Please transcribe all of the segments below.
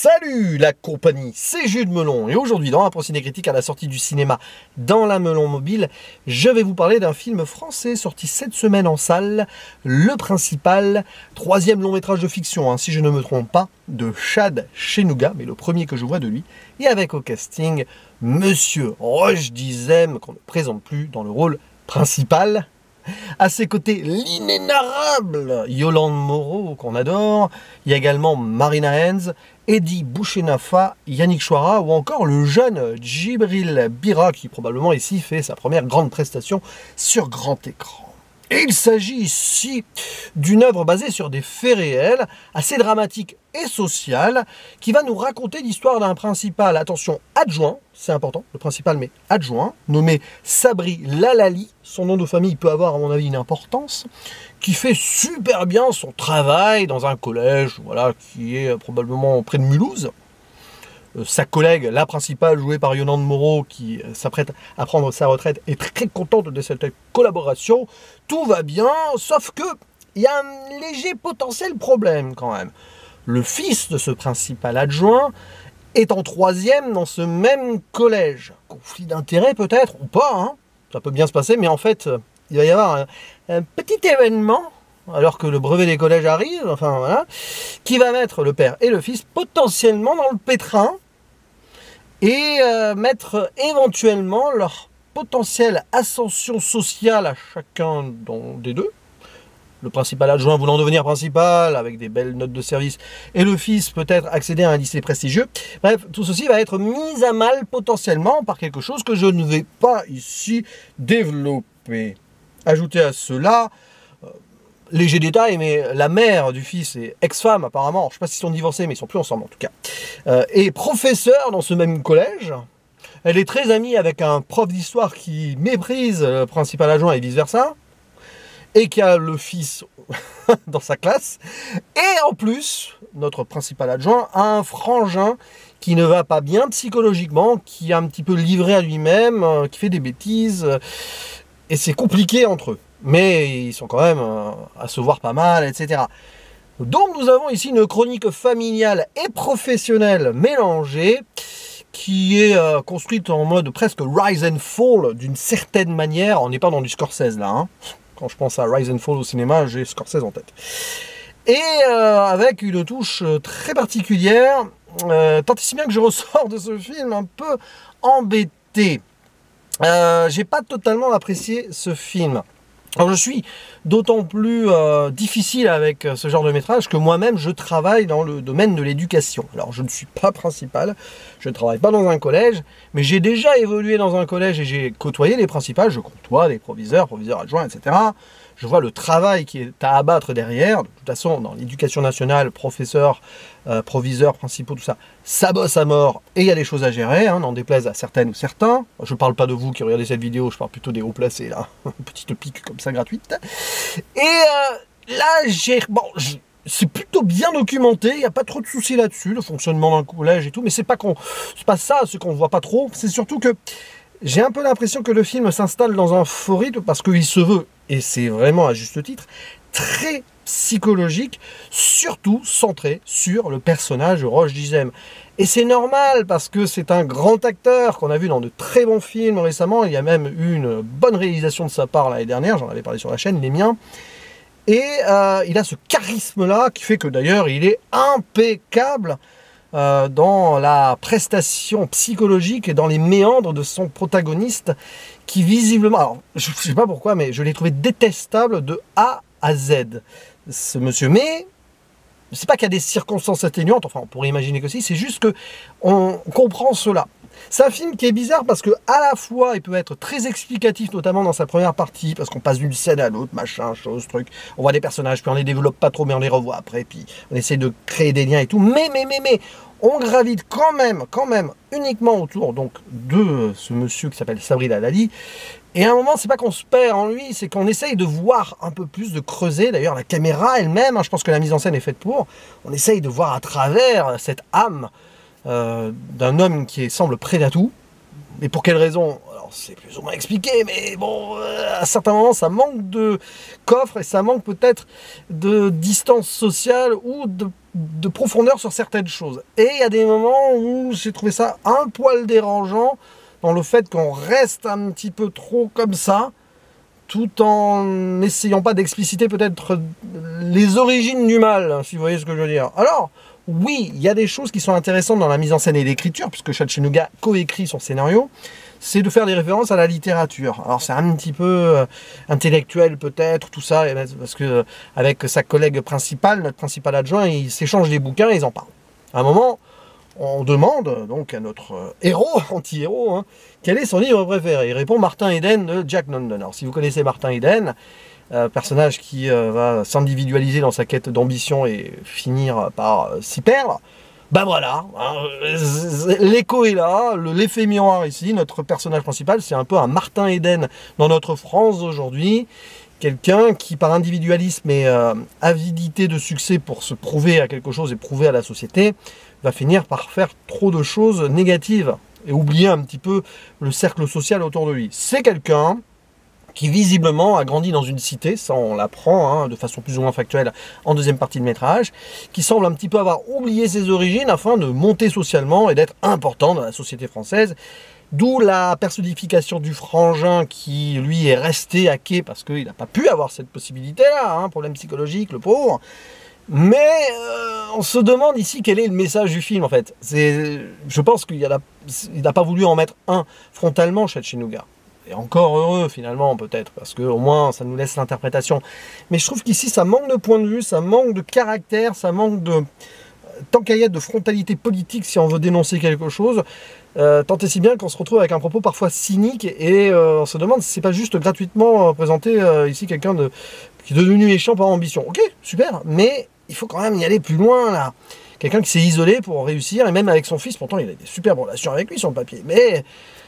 Salut la compagnie, c'est Jules Melon et aujourd'hui dans un procédé critique à la sortie du cinéma dans la Melon Mobile, je vais vous parler d'un film français sorti cette semaine en salle, Le Principal, troisième long métrage de fiction, si je ne me trompe pas, de Chad Chenouga, mais le premier que je vois de lui, et avec au casting Monsieur Roche Dizem, qu'on ne présente plus dans le rôle principal. À ses côtés, l'inénarrable Yolande Moreau, qu'on adore. Il y a également Marina Hens, Eddie Bouchenafa, Yannick Chouara ou encore le jeune Djibril Bira qui probablement ici fait sa première grande prestation sur grand écran. Et il s'agit ici d'une œuvre basée sur des faits réels, assez dramatique et sociale, qui va nous raconter l'histoire d'un principal, attention, adjoint, c'est important, le principal mais adjoint, nommé Sabri Lalali, son nom de famille peut avoir à mon avis une importance, qui fait super bien son travail dans un collège, voilà, qui est probablement près de Mulhouse. Sa collègue, la principale, jouée par Yolande Moreau, qui s'apprête à prendre sa retraite, est très contente de cette collaboration. Tout va bien, sauf que il y a un léger potentiel problème quand même. Le fils de ce principal adjoint est en troisième dans ce même collège. Conflit d'intérêt peut-être, ou pas, ça peut bien se passer, mais en fait, il va y avoir un petit événement, alors que le brevet des collèges arrive, enfin voilà, qui va mettre le père et le fils potentiellement dans le pétrin, et mettre éventuellement leur potentielle ascension sociale à chacun des deux. Le principal adjoint voulant devenir principal avec des belles notes de service et le fils peut-être accéder à un lycée prestigieux. Bref, tout ceci va être mis à mal potentiellement par quelque chose que je ne vais pas ici développer. Ajoutez à cela, léger détail, mais la mère du fils est ex-femme apparemment, je ne sais pas s'ils sont divorcés, mais ils sont plus ensemble en tout cas, est professeure dans ce même collège. Elle est très amie avec un prof d'histoire qui méprise le principal adjoint et vice-versa, et qui a le fils dans sa classe. Et en plus, notre principal adjoint a un frangin qui ne va pas bien psychologiquement, qui est un petit peu livré à lui-même, qui fait des bêtises, et c'est compliqué entre eux. Mais ils sont quand même à se voir pas mal, etc. Donc nous avons ici une chronique familiale et professionnelle mélangée, qui est construite en mode presque rise and fall d'une certaine manière. On n'est pas dans du Scorsese là, Quand je pense à rise and fall au cinéma, j'ai Scorsese en tête. Et avec une touche très particulière, tant et si bien que je ressors de ce film un peu embêté. J'ai pas totalement apprécié ce film. Alors je suis d'autant plus difficile avec ce genre de métrage que moi-même je travaille dans le domaine de l'éducation. Alors je ne suis pas principal, je ne travaille pas dans un collège, mais j'ai déjà évolué dans un collège et j'ai côtoyé les principals, je côtoie des proviseurs adjoints, etc. Je vois le travail qui est à abattre derrière. De toute façon, dans l'éducation nationale, professeurs, proviseurs, principaux, tout ça, ça bosse à mort et il y a des choses à gérer, n'en déplaise à certaines ou certains. Je ne parle pas de vous qui regardez cette vidéo, je parle plutôt des hauts placés, là. Une petite pique comme ça gratuite. Et là, c'est plutôt bien documenté, il n'y a pas trop de soucis là-dessus, le fonctionnement d'un collège et tout, mais c'est pas ça, ce qu'on voit pas trop, c'est surtout que j'ai un peu l'impression que le film s'installe dans un faux rythme parce qu'il se veut, et c'est vraiment à juste titre, très psychologique, surtout centré sur le personnage Roche Dizem. Et c'est normal parce que c'est un grand acteur qu'on a vu dans de très bons films récemment. Il y a même eu une bonne réalisation de sa part l'année dernière, j'en avais parlé sur la chaîne, les miens. Et il a ce charisme-là qui fait que d'ailleurs il est impeccable dans la prestation psychologique et dans les méandres de son protagoniste qui visiblement, alors je ne sais pas pourquoi, mais je l'ai trouvé détestable de A à Z, ce monsieur. Mais c'est pas qu'il y a des circonstances atténuantes, enfin on pourrait imaginer que si, c'est juste que on comprend cela. C'est un film qui est bizarre parce que à la fois il peut être très explicatif, notamment dans sa première partie, parce qu'on passe d'une scène à l'autre, machin, chose, truc, on voit des personnages, puis on les développe pas trop, mais on les revoit après, puis on essaie de créer des liens et tout, mais on gravite quand même, uniquement autour donc de ce monsieur qui s'appelle Sabri Lalali. Et à un moment, c'est pas qu'on se perd en lui, c'est qu'on essaye de voir un peu plus, de creuser. D'ailleurs, la caméra elle-même, je pense que la mise en scène est faite pour, on essaye de voir à travers cette âme d'un homme qui semble prêt à tout. Et pour quelle raison? Alors, c'est plus ou moins expliqué, mais bon, à certains moments, ça manque de coffre et ça manque peut-être de distance sociale ou de profondeur sur certaines choses. Et il y a des moments où j'ai trouvé ça un poil dérangeant dans le fait qu'on reste un petit peu trop comme ça, tout en n'essayant pas d'expliciter peut-être les origines du mal, si vous voyez ce que je veux dire. Alors, oui, il y a des choses qui sont intéressantes dans la mise en scène et l'écriture, puisque Chatchenouga coécrit son scénario, c'est de faire des références à la littérature. Alors c'est un petit peu intellectuel peut-être, tout ça, parce que avec sa collègue principale, notre principal adjoint, ils s'échangent des bouquins et ils en parlent. À un moment, on demande donc à notre héros, anti-héros, hein, quel est son livre préféré. Il répond Martin Eden de Jack London. Alors si vous connaissez Martin Eden, personnage qui va s'individualiser dans sa quête d'ambition et finir par s'y perdre, ben voilà, hein, l'écho est là, l'effet miroir ici, notre personnage principal, c'est un peu un Martin Eden dans notre France aujourd'hui, quelqu'un qui par individualisme et avidité de succès pour se prouver à quelque chose et prouver à la société, va finir par faire trop de choses négatives et oublier un petit peu le cercle social autour de lui. C'est quelqu'un qui visiblement a grandi dans une cité, ça on l'apprend hein, de façon plus ou moins factuelle en deuxième partie de métrage, qui semble un petit peu avoir oublié ses origines afin de monter socialement et d'être important dans la société française. D'où la personnification du frangin qui lui est resté à quai parce qu'il n'a pas pu avoir cette possibilité-là, hein, problème psychologique, le pauvre. Mais on se demande ici quel est le message du film en fait. Je pense qu'il n'a pas voulu en mettre un frontalement Chatchenouga. Et encore heureux finalement peut-être, parce qu'au moins ça nous laisse l'interprétation. Mais je trouve qu'ici ça manque de point de vue, ça manque de caractère, ça manque de... Tant qu'il y a de frontalité politique si on veut dénoncer quelque chose, tant et si bien qu'on se retrouve avec un propos parfois cynique et on se demande si c'est pas juste gratuitement présenter ici quelqu'un qui est devenu méchant par ambition. Ok, super, mais il faut quand même y aller plus loin là. Quelqu'un qui s'est isolé pour réussir, et même avec son fils, pourtant il a des superbes relations avec lui sur le papier, mais...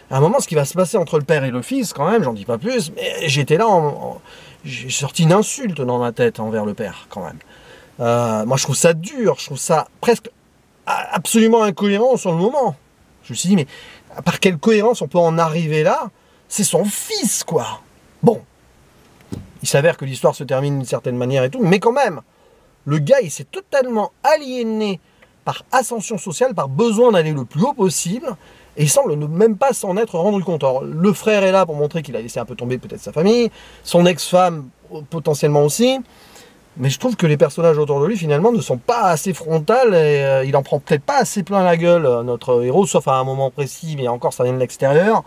À un moment, ce qui va se passer entre le père et le fils, quand même, j'en dis pas plus, mais j'étais là, j'ai sorti une insulte dans ma tête envers le père, quand même. Moi, je trouve ça dur, je trouve ça presque absolument incohérent sur le moment. Je me suis dit, mais par quelle cohérence on peut en arriver là? C'est son fils, quoi. Bon, il s'avère que l'histoire se termine d'une certaine manière et tout, mais quand même, le gars, il s'est totalement aliéné par ascension sociale, par besoin d'aller le plus haut possible, et il semble ne même pas s'en être rendu compte. Alors, le frère est là pour montrer qu'il a laissé un peu tomber peut-être sa famille, son ex-femme potentiellement aussi, mais je trouve que les personnages autour de lui finalement ne sont pas assez frontales et il en prend peut-être pas assez plein la gueule, notre héros, sauf à un moment précis, mais encore ça vient de l'extérieur.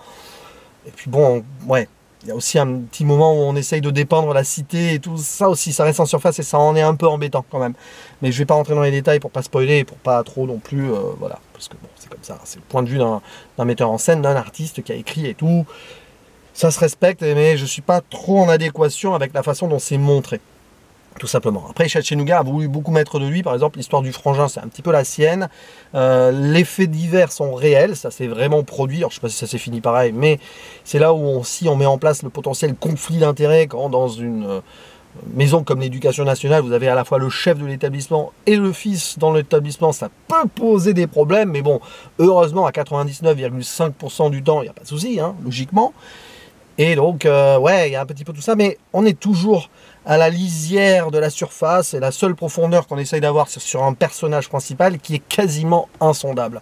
Et puis bon, ouais, il y a aussi un petit moment où on essaye de dépeindre la cité et tout ça aussi, ça reste en surface et ça en est un peu embêtant quand même. Mais je vais pas rentrer dans les détails pour pas spoiler et pour pas trop non plus, voilà, parce que bon, c'est comme ça, c'est le point de vue d'un metteur en scène, d'un artiste qui a écrit et tout. Ça se respecte, mais je suis pas trop en adéquation avec la façon dont c'est montré. Tout simplement. Après, Chatchenouga a voulu beaucoup mettre de lui, par exemple, l'histoire du frangin, c'est un petit peu la sienne. Les faits divers sont réels, ça s'est vraiment produit. Alors, je ne sais pas si ça s'est fini pareil, mais c'est là où on met en place le potentiel conflit d'intérêts quand dans une maison comme l'Éducation nationale, vous avez à la fois le chef de l'établissement et le fils dans l'établissement, ça peut poser des problèmes, mais bon, heureusement, à 99,5% du temps, il n'y a pas de souci, hein, logiquement. Et donc, ouais, il y a un petit peu tout ça, mais on est toujours à la lisière de la surface, et la seule profondeur qu'on essaye d'avoir sur un personnage principal qui est quasiment insondable.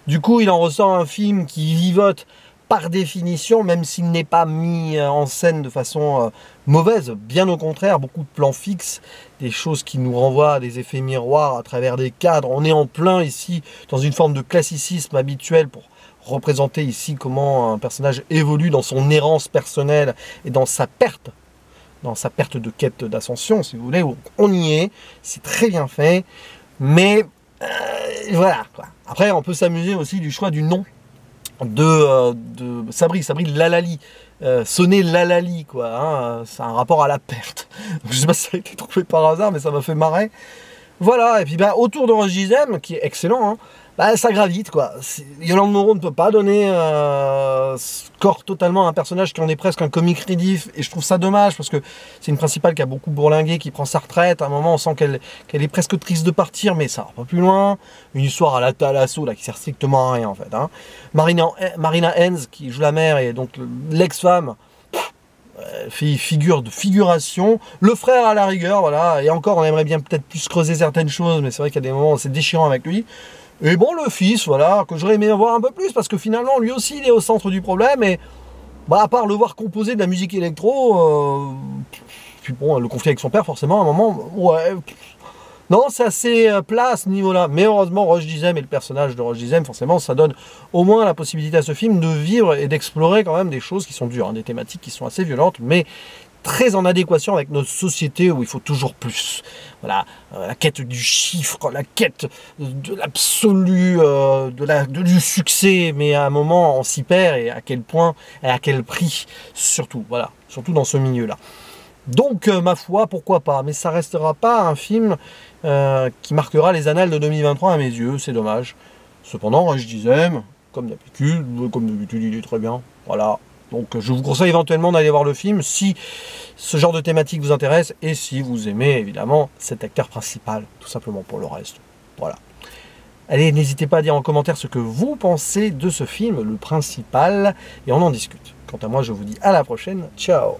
Du coup, il en ressort un film qui vivote par définition, même s'il n'est pas mis en scène de façon mauvaise, bien au contraire, beaucoup de plans fixes, des choses qui nous renvoient à des effets miroirs à travers des cadres. On est en plein ici dans une forme de classicisme habituel pour représenter ici comment un personnage évolue dans son errance personnelle et dans sa perte de quête d'ascension, si vous voulez. On y est, c'est très bien fait, mais voilà, quoi. Après, on peut s'amuser aussi du choix du nom de Sabri Lalali, sonner Lalali, quoi, hein, c'est un rapport à la perte. Donc, je sais pas si ça a été trouvé par hasard, mais ça m'a fait marrer. Voilà, et puis bah, autour de Roche Dizem, qui est excellent, hein, bah, ça gravite quoi. Yolande Moreau ne peut pas donner corps totalement à un personnage qui en est presque un comic relief, et je trouve ça dommage parce que c'est une principale qui a beaucoup bourlingué, qui prend sa retraite. À un moment, on sent qu'elle est presque triste de partir, mais ça va pas plus loin. Une histoire à la Thalasso là qui sert strictement à rien en fait. Hein. Marina Hens qui joue la mère et donc l'ex-femme. Figuration, le frère à la rigueur, voilà, et encore on aimerait bien peut-être plus creuser certaines choses, mais c'est vrai qu'il y a des moments où c'est déchirant avec lui. Et bon, le fils, voilà, que j'aurais aimé voir un peu plus, parce que finalement, lui aussi, il est au centre du problème, et bah, à part le voir composer de la musique électro, puis bon, le conflit avec son père, forcément, à un moment, ouais, non, c'est assez plat à ce niveau-là. Mais heureusement, Roche Dizem et le personnage de Roche Dizem, forcément, ça donne au moins la possibilité à ce film de vivre et d'explorer quand même des choses qui sont dures, hein, des thématiques qui sont assez violentes, mais très en adéquation avec notre société où il faut toujours plus. Voilà, la quête du chiffre, la quête de l'absolu, du succès, mais à un moment on s'y perd et à quel point et à quel prix surtout, voilà, surtout dans ce milieu-là. Donc, ma foi, pourquoi pas, mais ça restera pas un film qui marquera les annales de 2023 à mes yeux, c'est dommage. Cependant, je disais, comme d'habitude, il est très bien, voilà. Donc je vous conseille éventuellement d'aller voir le film si ce genre de thématique vous intéresse et si vous aimez évidemment cet acteur principal, tout simplement pour le reste. Voilà. Allez, n'hésitez pas à dire en commentaire ce que vous pensez de ce film, le principal, et on en discute. Quant à moi, je vous dis à la prochaine. Ciao!